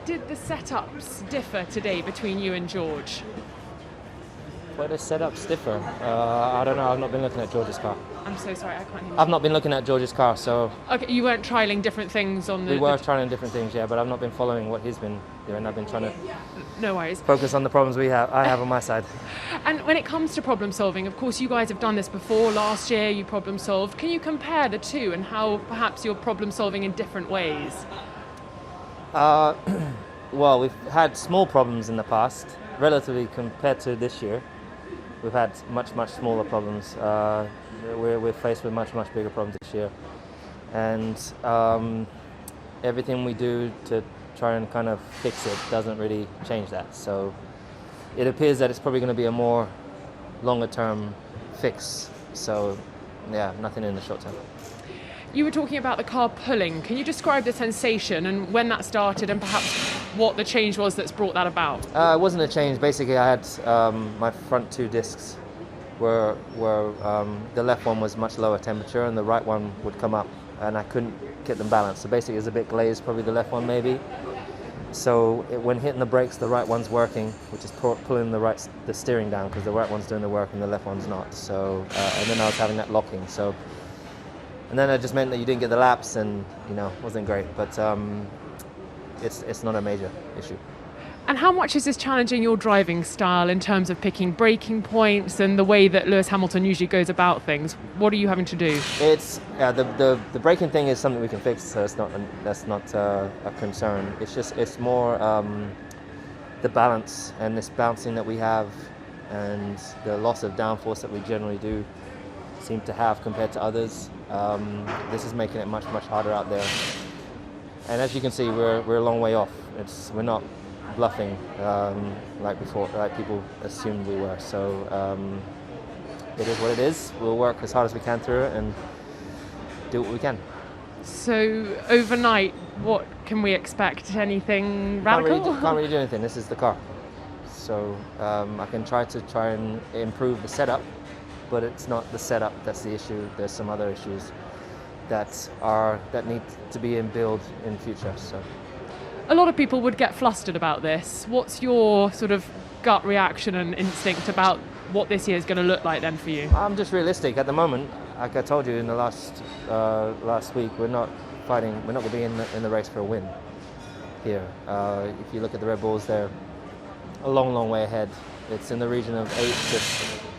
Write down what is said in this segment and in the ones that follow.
did the setups differ today between you and George? Where the setups differ? I don't know. I've not been looking at George's car. I'm so sorry, I can't hear you. I've not been looking at George's car, so Okay, you weren't trialling different things on the... we were trying different things, yeah, but I've not been following what he's been doing. I've been trying to No worries. focus on the problems I have on my side. And when it comes to problem solving, of course, you guys have done this before. Last year, you problem solved. Can you compare the two and how perhaps you're problem solving in different ways? Well, we've had small problems in the past, relatively compared to this year. We've had much smaller problems. We're faced with much bigger problems this year, and everything we do to try and kind of fix it doesn't really change that. So it appears that it's probably going to be a more longer term fix. So yeah, nothing in the short term. You were talking about the car pulling. Can you describe the sensation and when that started and perhaps what the change was that's brought that about? It wasn't a change. Basically, I had my front two discs were the left one was much lower temperature and the right one would come up, and I couldn't get them balanced. So basically, it was a bit glazed, probably the left one maybe. So when hitting the brakes, the right one's working, which is pulling the steering down because the right one's doing the work and the left one's not. So and then I was having that locking. So. And then it just meant that you didn't get the laps, and wasn't great. But it's not a major issue. And how much is this challenging your driving style in terms of picking braking points and the way that Lewis Hamilton usually goes about things? What are you having to do? It's the braking thing is something we can fix, so that's not a concern. It's more the balance and this bouncing that we have, and the loss of downforce that we generally do seem to have compared to others. This is making it much harder out there, and as you can see, we're a long way off. We're not bluffing like before, like people assumed we were. So it is what it is. We'll work as hard as we can through it and do what we can. So overnight, what can we expect? Anything radical? Can't really do anything. This is the car, so I can try and improve the setup. But it's not the setup that's the issue. There's some other issues that need to be in build in future. So a lot of people would get flustered about this. What's your sort of gut reaction and instinct about what this year is going to look like then for you? I'm just realistic at the moment. Like I told you in the last week, we're not fighting. We're not going to be in the race for a win here. If you look at the Red Bulls, they're a long way ahead. It's in the region of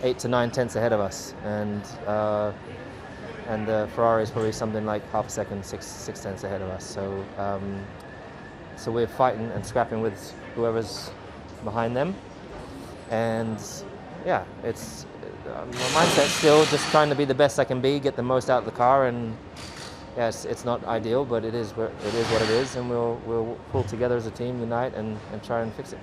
8 to 9 tenths ahead of us, and the Ferrari is probably something like half a second, 6 tenths ahead of us. So we're fighting and scrapping with whoever's behind them, and yeah, it's my mindset's still just trying to be the best I can be, get the most out of the car, and yes, it's not ideal, but it is what it is, and we'll pull together as a team, unite, and try and fix it.